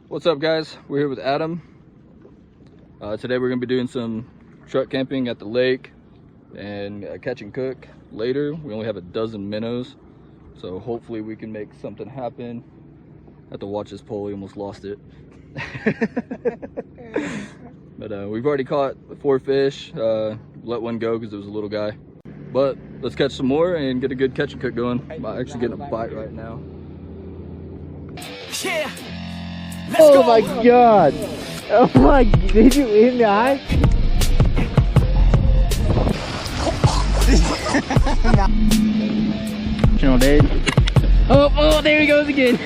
What's up, guys? We're here with Adam. Today we're going to be doing some truck camping at the lake and catch and cook later. We only have a dozen minnows, so hopefully we can make something happen. I have to watch this pole, he almost lost it. But we've already caught 4 fish, let one go because it was a little guy. But let's catch some more and get a good catch and cook going. I'm actually getting a bite right now. Yeah. Oh my god! Oh my, did you in the eye? Oh, there he goes again.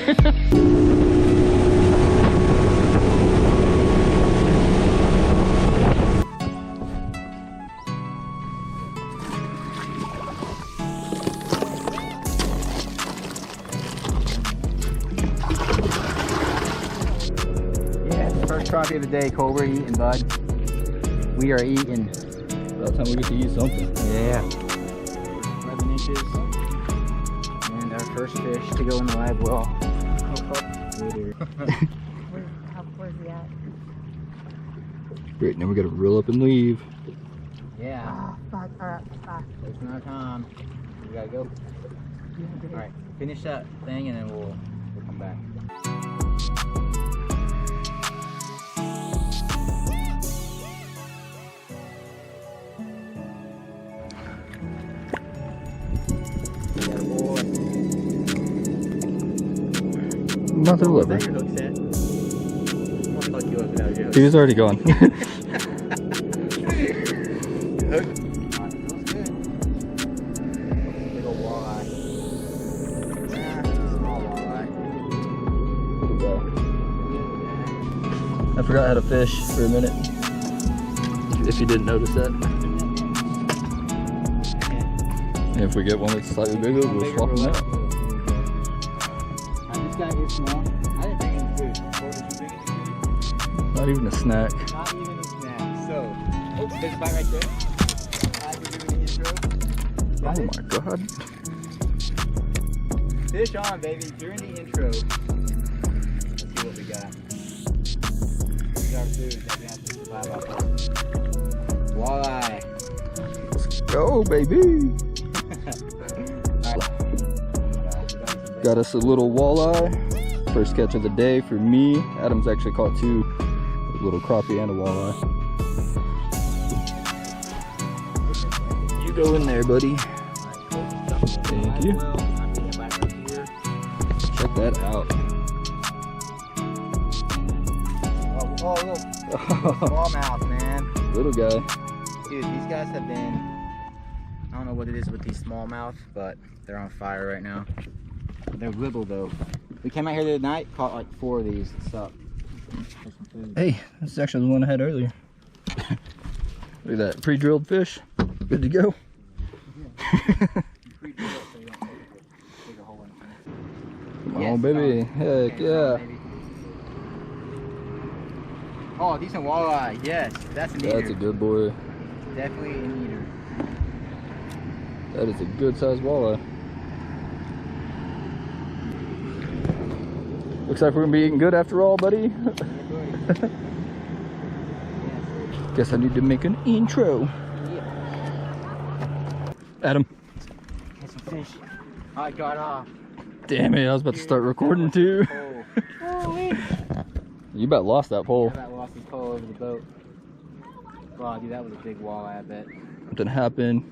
First crappie of the day, Cobra eating, bud. We are eating. About time we get to eat something. Yeah. 11 inches. And our first fish to go in the live well. Where's he at? Great, now we gotta reel up and leave. Yeah. Oh, fuck. Alright, fuck. Wasting our time. We gotta go. Alright, finish that thing and then we'll come back. Nothing to live. He was already gone. Big old walleye. Small walleye. I forgot how to fish for a minute. If you didn't notice that. And if we get one that's slightly bigger, we'll swap them out. This guy is small. I didn't bring any food. What did you bring any food? Not even a snack. Not even a snack. So, oh, there's a bite right there. We're doing the intro. Got Oh it? my god. Fish on, baby, during the intro. Let's see what we got. Here's our food that we have to survive off of. Walleye. Let's go, baby. Got us a little walleye. First catch of the day for me. Adam's actually caught 2, a little crappie and a walleye. You go in there, buddy. Thank you. Check that out. Oh, look. Smallmouth, man. Little guy. Dude, these guys have been, I don't know what it is with these smallmouth, but they're on fire right now. They're little though. We came out here the other night, caught like 4 of these. What's up? Hey, this is actually the one I had earlier. Look at that, pre-drilled fish. Good to go. Come on, baby. Heck yeah. Oh, decent walleye. Yes, that's an eater. That's a good boy. Definitely an eater. That is a good sized walleye. Looks like we're gonna be eating good after all, buddy. Guess I need to make an intro. Adam. Get some fish. I got off. Damn it, I was about to start recording too. Oh, You about lost that pole. I lost his pole over the boat. Wow, dude, that was a big walleye, I bet. Something happened.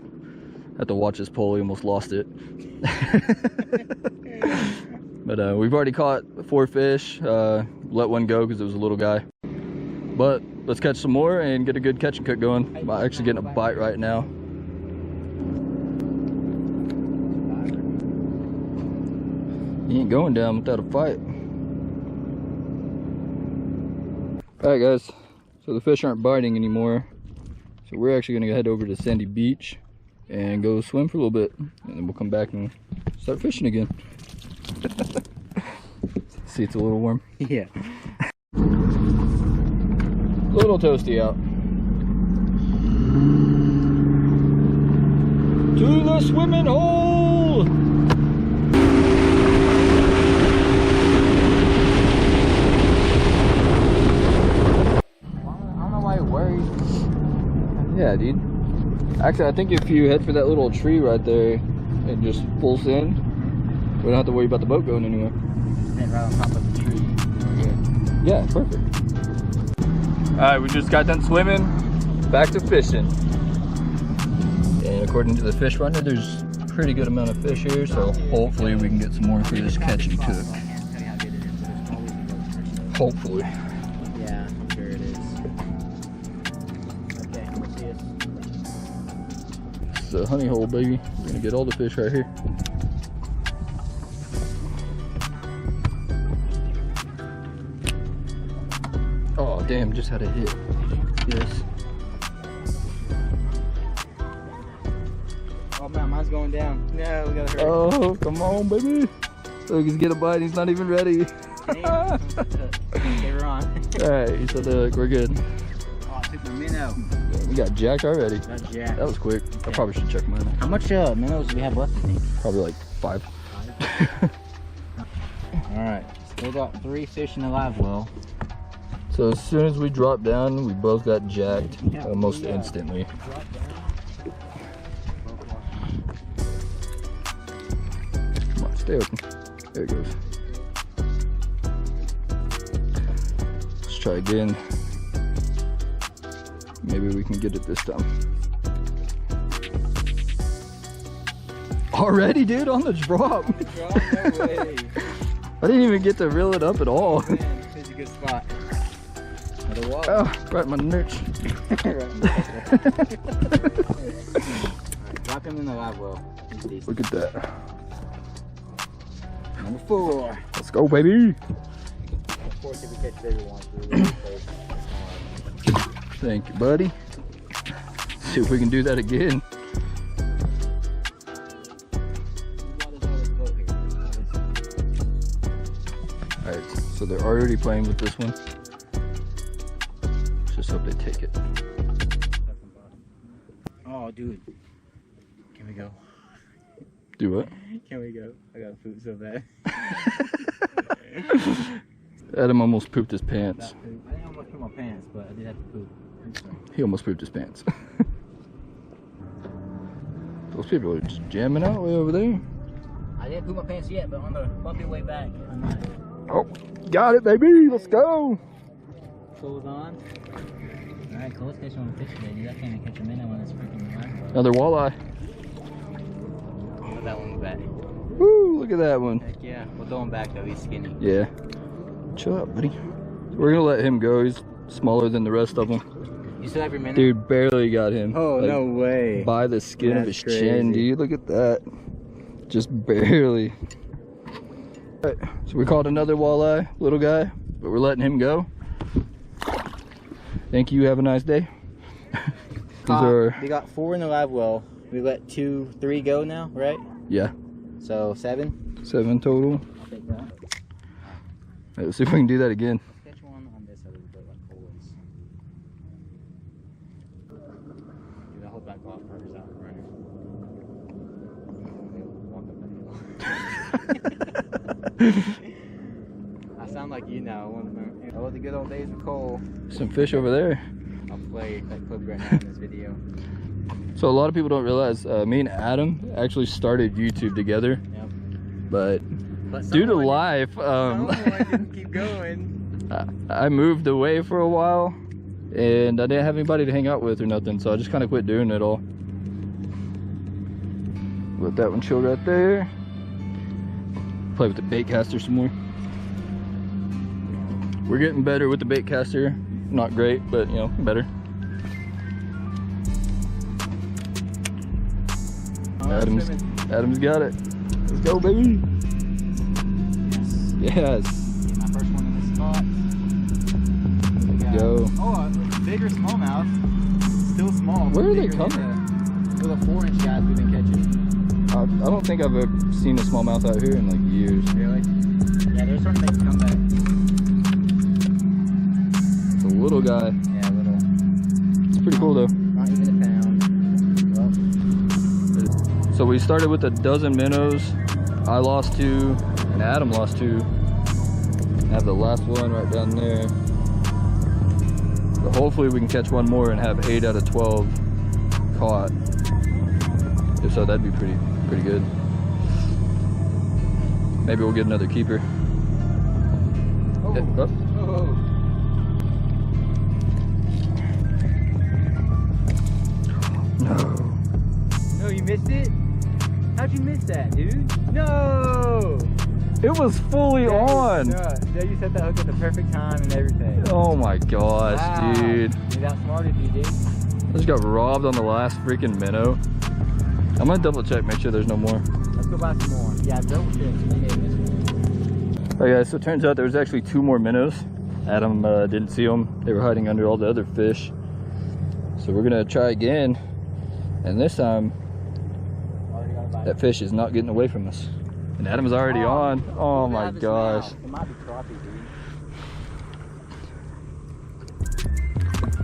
I had to watch this pole, he almost lost it. But we've already caught 4 fish, let one go because it was a little guy. But let's catch some more and get a good catch and cook going. I'm actually getting a bite right now. He ain't going down without a fight. Alright guys, so the fish aren't biting anymore. So we're actually gonna head over to Sandy Beach and go swim for a little bit. And then we'll come back and start fishing again. See, it's a little warm. Yeah. Little toasty out. To the swimming hole! dude. Actually, I think if you head for that little tree right there and just full send, we don't have to worry about the boat going anywhere. Then right on top of the tree. Yeah, perfect. Alright, we just got done swimming, back to fishing. And according to the fish finder, there's a pretty good amount of fish here, so hopefully we can get some more for this catch and cook. Hopefully. Yeah, I'm sure it is. Okay, let's see it. It's a honey hole, baby. We're gonna get all the fish right here. Oh, damn, just had a hit. Yes. Oh man, mine's going down. No, we gotta hurry. Oh, come on, baby. Look, he's getting a bite. He's not even ready. Damn. Okay, we're on. Alright, he said, look, we're good. Oh, I took the minnow. We got jacked already. Got jacked. That was quick. I probably should check mine out. How much minnows do we have left, I think? Probably like 5. Alright, still got 3 fish in the live well. So as soon as we dropped down, we both got jacked almost instantly. Come on, stay open. There it goes. Let's try again. Maybe we can get it this time. Already, dude, on the drop. No way. I didn't even get to reel it up at all. Man, this is a good spot. Another walleye. Oh, right in my nooch. Alright, drop him in the live well. He's decent. Look at that. Number 4. Let's go, baby. Of course, if we catch bigger ones, we're really close. Thank you, buddy. See if we can do that again. Alright, so they're already playing with this one. Just hope they take it. Oh, dude. Can we go? Do what? Can we go? I got food so bad. Adam almost pooped his pants. I didn't almost poop my pants, but I did have to poop. He almost pooped his pants. Those people are just jamming out way over there. I didn't poop my pants yet, but on the bumpy way back, I might. Oh, got it, baby. Let's go. Clothes on. Alright, Cole's catching on the fish today, dude. I can't even catch a minnow when it's freaking live. Another walleye. Put that one back. Woo, look at that one. Heck yeah. We'll throw him back though, he's skinny. Yeah. Chill out, buddy. We're gonna let him go. He's smaller than the rest of them. You still have your minnow? Dude, barely got him. Oh, like, no way. By the skin of That's his chin, crazy. dude. Look at that. Just barely. Alright, so we caught another walleye, little guy, but we're letting him go. Thank you. Have a nice day. These are, We got 4 in the live well. We let 2, 3 go now, right? yeah, So 7. 7 total. I'll take that. Alright, let's see if we can do that again. Catch one on this side of the boat like always. Dude, I hope that glove covers out right. I sound like you now. Oh, the good old days with Cole. Some fish over there. I'll play that clip right now in this video. So a lot of people don't realize me and Adam actually started YouTube together, Yep. but But due to someone- life, someone didn't keep going. I moved away for a while and I didn't have anybody to hang out with or nothing, so I just kind of quit doing it all. Let that one chill right there. Play with the bait caster some more. We're getting better with the bait caster. Not great, but you know, better. Adam's got it. Let's go, baby. Yes. My first one in this spot. Go. Oh, bigger smallmouth. Still small. Where are they Bigger than coming? The 4-inch guys we've been catching. I don't think I've ever seen a smallmouth out here in like years. Really? Yeah, they're starting to make a comeback. It's a little guy. Yeah, little. It's pretty cool though. Not even a pound. Well, So we started with a dozen minnows. I lost 2 and Adam lost 2. I have the last one right down there. But hopefully we can catch one more and have 8 out of 12 caught. If so, that'd be pretty good. Maybe we'll get another keeper. Oh. No. No, you missed it? How'd you miss that, dude? No! It was fully on. No, you set that hook at the perfect time and everything. Oh my gosh, Wow. dude. Dude, that smarted you, dude. I just got robbed on the last freaking minnow. I'm gonna double check, make sure there's no more. Let's go buy some more. Yeah, double check. You may have missed one. Alright guys, so it turns out there was actually 2 more minnows. Adam didn't see them. They were hiding under all the other fish. So we're gonna try again. And this time, that fish is not getting away from us. And Adam's already on. Oh my gosh. It might be crappie, dude.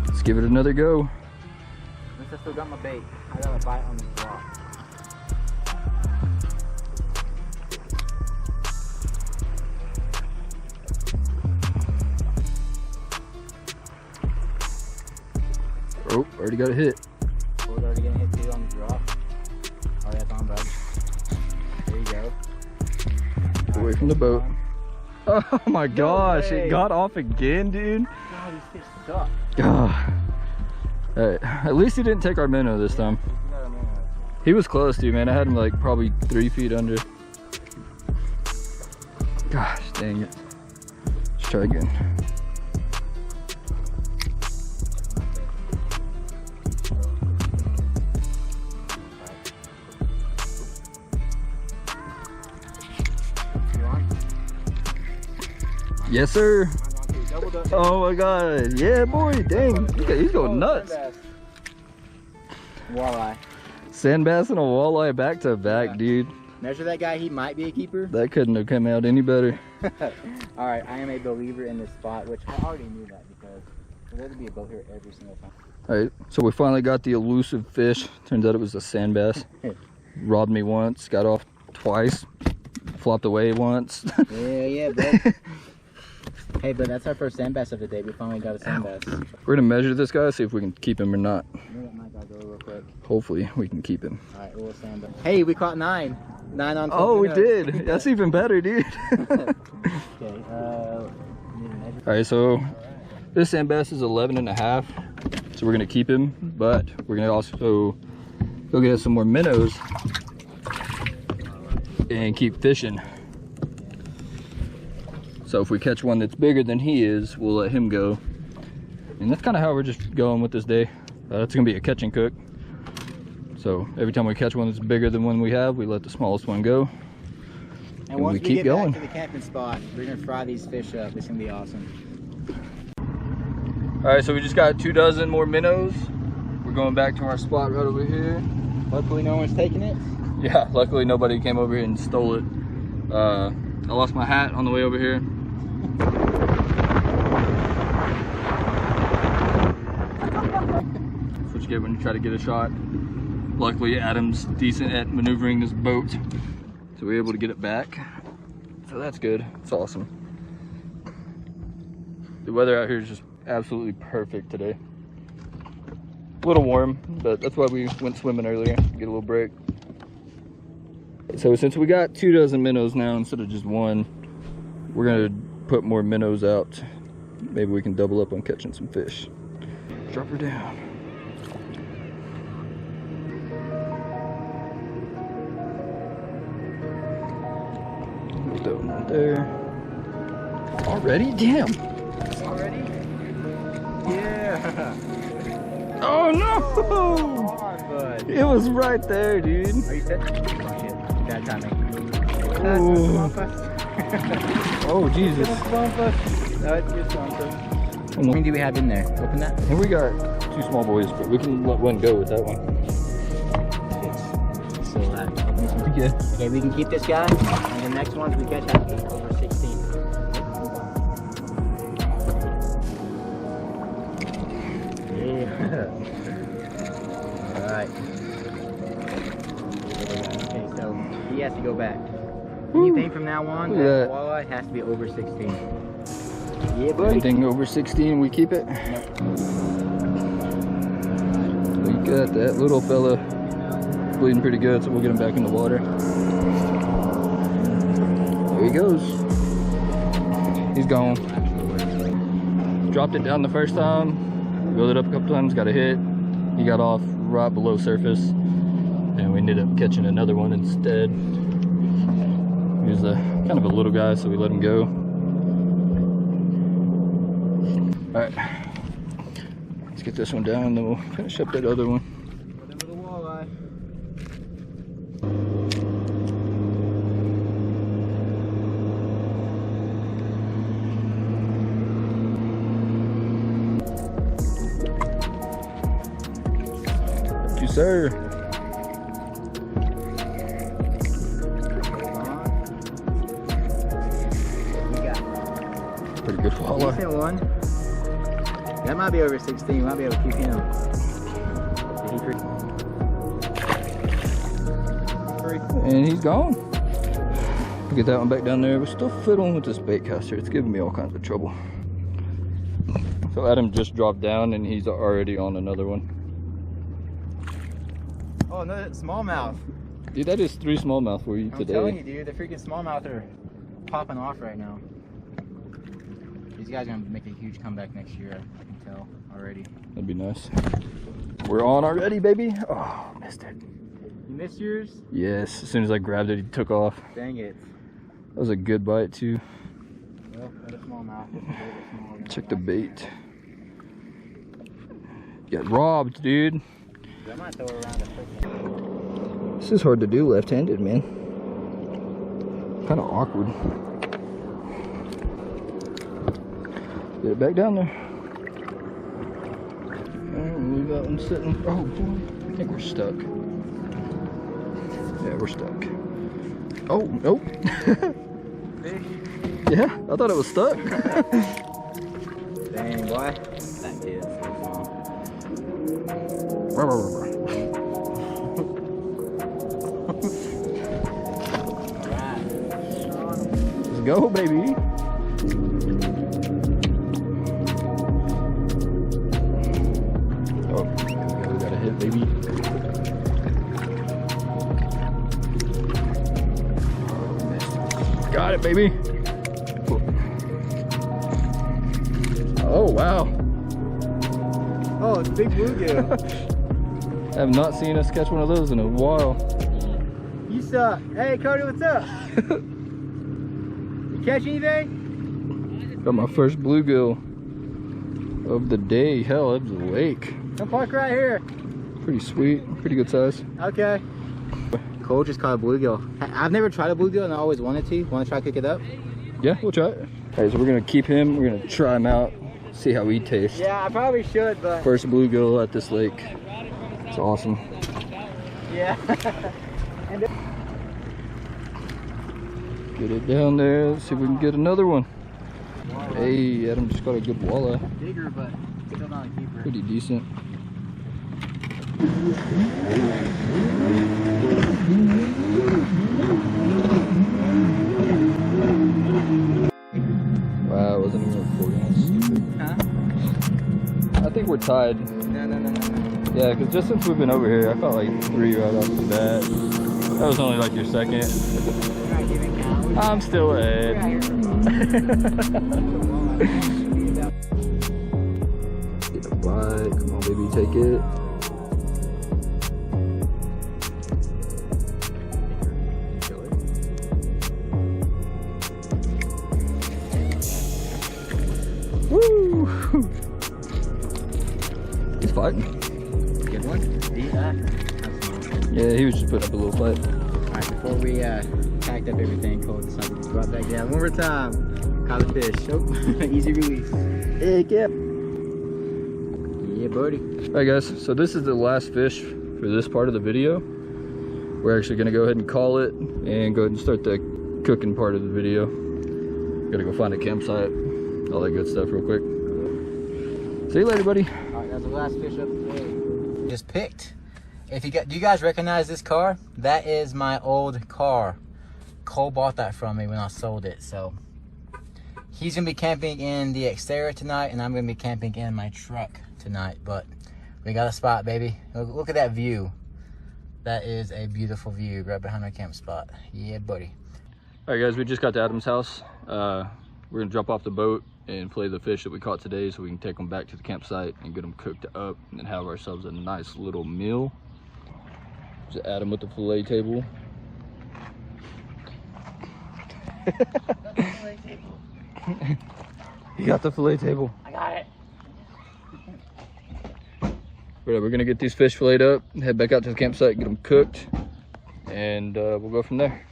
Let's give it another go. At least I still got my bait. I got a bite on this rock. Oh, already got a hit. Oh, it's already getting hit too on the drop. Oh, yeah, it's on, bud. There you go. Away from the boat. Oh my gosh, way. it got off again, dude. God, these fish suck. Alright, at least he didn't take our minnow this time. He was close to, man. I had him like probably 3 feet under. Gosh, dang it. Let's try again. Yes, sir. Oh my god. Yeah, boy. Dang. He's going nuts. Walleye. Sand bass and a walleye back to back, dude. Measure that guy. He might be a keeper. That couldn't have come out any better. All right, I am a believer in this spot, which I already knew that because there's to be a boat here every single time. All right, so we finally got the elusive fish. Turns out it was a sand bass. Robbed me once, got off twice, flopped away once. Yeah, bud. Hey, but that's our first sand bass of the day. We finally got a sand bass. We're gonna measure this guy, see if we can keep him or not. My guy go real quick. Hopefully we can keep him. All right, we'll sand bass. Hey, we caught 9. 9 on 12 Oh, we minnows. did. That's even better, dude. Okay, need to measure. All right, so this sand bass is 11.5, so we're gonna keep him, but we're gonna also go get some more minnows and keep fishing. So if we catch one that's bigger than he is, we'll let him go. And that's kind of how we're just going with this day. It's gonna be a catch and cook. So every time we catch one that's bigger than one we have, we let the smallest one go. And once we we keep get going. back to the camping spot, we're gonna fry these fish up. It's gonna be awesome. All right, so we just got 24 more minnows. We're going back to our spot right over here. Luckily, no one's taking it. Yeah, luckily nobody came over here and stole it. I lost my hat on the way over here. That's what you get when you try to get a shot. Luckily, Adam's decent at maneuvering this boat, so we're able to get it back. So that's good. It's awesome. The weather out here is just absolutely perfect today. A little warm, but that's why we went swimming earlier, get a little break. So since we got 24 minnows now instead of just 1, we're gonna put more minnows out. Maybe we can double up on catching some fish. Drop her down. Throw one there. Already? Damn. Already? Yeah. Oh no! Come on, bud. It was right there, dude. Are you set? Oh shit. Bad timing. Ooh. Oh Jesus. No, it's your sponsor. How many do we have in there? Open that. And we got 2 small boys, but we can let one go with that one. So, Yeah. okay, we can keep this guy, and the next ones we catch have to be over 16. Yeah. Alright. Okay, so he has to go back. Anything from now on, Look at that. walleye has to be over 16. Yeah, buddy. Anything over 16, we keep it. Yep. Sweet. Got that little fella bleeding pretty good, so we'll get him back in the water. There he goes. He's gone. Dropped it down the first time, reeled it up a couple times, got a hit. He got off right below surface, and we ended up catching another one instead. He was kind of a little guy, so we let him go. All right, let's get this one down, and then we'll finish up that other one. Another walleye. Thank you, sir. Pretty good walleye. Decent one. That might be over 16. Might be able to keep him. And he's gone. We'll get that one back down there. We're still fiddling with this bait caster. It's giving me all kinds of trouble. So Adam just dropped down and he's already on another one. Oh, another smallmouth. Dude, that is 3 smallmouth for you today. I'm telling you, dude, the freaking smallmouth are popping off right now. These guys are gonna make a huge comeback next year. I can tell already. That'd be nice. We're on already, baby. Oh, missed it. You missed yours? Yes, as soon as I grabbed it, he took off. Dang it. That was a good bite too. Well, another smallmouth. Check the bait. Got robbed, dude. I might throw around a freaking. This is hard to do left-handed, man. Kind of awkward. Get it back down there. And leave that one sitting. Oh boy, I think we're stuck. Yeah, we're stuck. Oh, nope. Yeah, I thought it was stuck. Dang, boy. That kid. Let's go, baby. Oh, we got a hit, baby. Got it, baby. Oh, wow. Oh, it's a big bluegill. I have not seen us catch one of those in a while. You suck. Hey, Cody, what's up? You catch anything? Got my first bluegill of the day. Hell, that was a lake. Come park right here. Pretty sweet, pretty good size. Okay. Cole just caught a bluegill. I've never tried a bluegill and I always wanted to. Want to try to cook it up? Yeah, we'll try it. All right, so we're gonna keep him. We're gonna try him out, see how he tastes. Yeah, I probably should, but... First bluegill at this lake. It's awesome. Yeah. Get it down there. Let's see if we can get another one. Hey, Adam just got a good walleye. Bigger, but still not a keeper. Pretty decent. Wow, wasn't even recording. Huh? I think we're tied. No. Yeah, because just since we've been over here, I felt like 3 right off the bat. That was only like your second. You're not giving count. I'm still ahead. Get a bite. Come on, baby, take it. Woo! He's fighting. Good one. Yeah, he was just putting up a little fight. Alright, before we packed up everything, Cole decided to drop back down one more time. Caught a fish. Oh, easy release. Heck yeah. Yeah, buddy. Alright guys, so this is the last fish for this part of the video. We're actually gonna go ahead and call it and go ahead and start the cooking part of the video. Gotta go find a campsite, all that good stuff real quick. See you later, buddy. Alright, that's the last fish up today. Just picked. If you got, do you guys recognize this car? That is my old car. Cole bought that from me when I sold it, so he's gonna be camping in the exterior tonight, and I'm gonna be camping in my truck tonight. But We got a spot, baby. Look at that view. That is a beautiful view right behind our camp spot. Yeah, buddy. All right, guys, we just got to Adam's house. We're gonna drop off the boat and fillet the fish that we caught today so we can take them back to the campsite and get them cooked up and then have ourselves a nice little meal. There's Adam with the fillet table. You got the fillet table. I got it. But we're gonna get these fish filleted up, head back out to the campsite, get them cooked, and we'll go from there.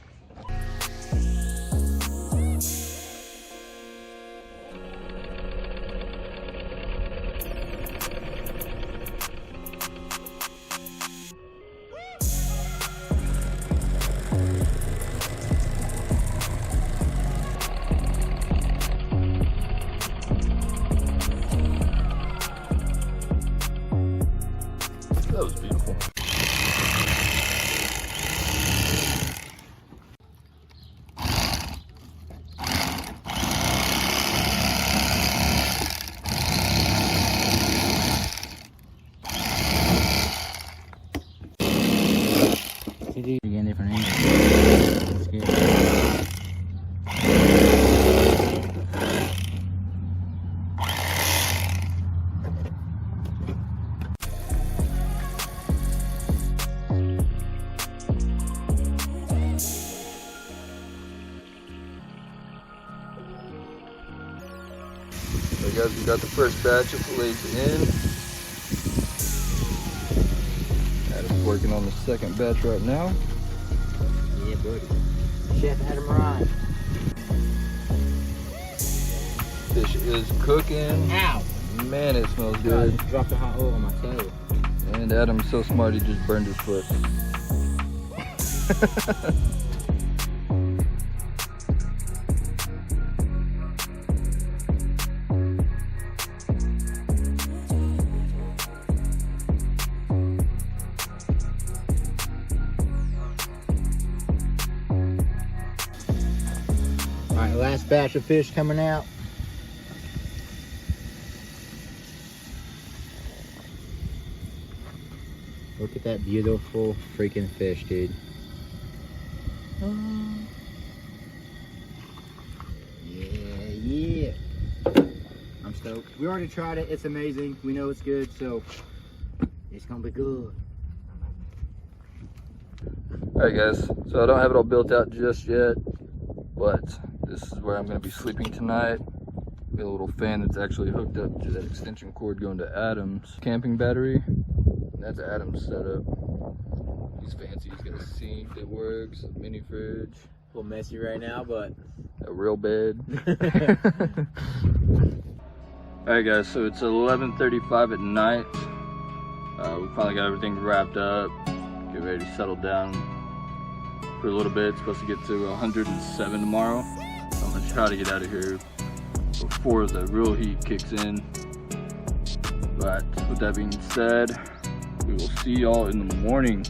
That was beautiful. You're getting different angles. That's good. Alright guys, we got the first batch of fillets in. Adam's working on the second batch right now. Yeah, buddy. Chef Adam Ryan. Fish is cooking. Ow! Man, it smells good. Dropped the hot oil on my toe. And Adam's so smart, he just burned his foot. Alright, last batch of fish coming out. Look at that beautiful freaking fish, dude. Yeah. I'm stoked. We already tried it. It's amazing. We know it's good, so it's gonna be good. Alright guys, so I don't have it all built out just yet, but this is where I'm going to be sleeping tonight. Got a little fan that's actually hooked up to that extension cord going to Adam's camping battery. And that's Adam's setup. He's fancy. He's got a sink that works, a mini fridge. A little messy right now, but A real bed. Alright guys, so it's 11:35 at night. We finally got everything wrapped up. Get ready to settle down for a little bit. It's supposed to get to 107 tomorrow. So I'm gonna try to get out of here before the real heat kicks in. But with that being said, we will see y'all in the morning.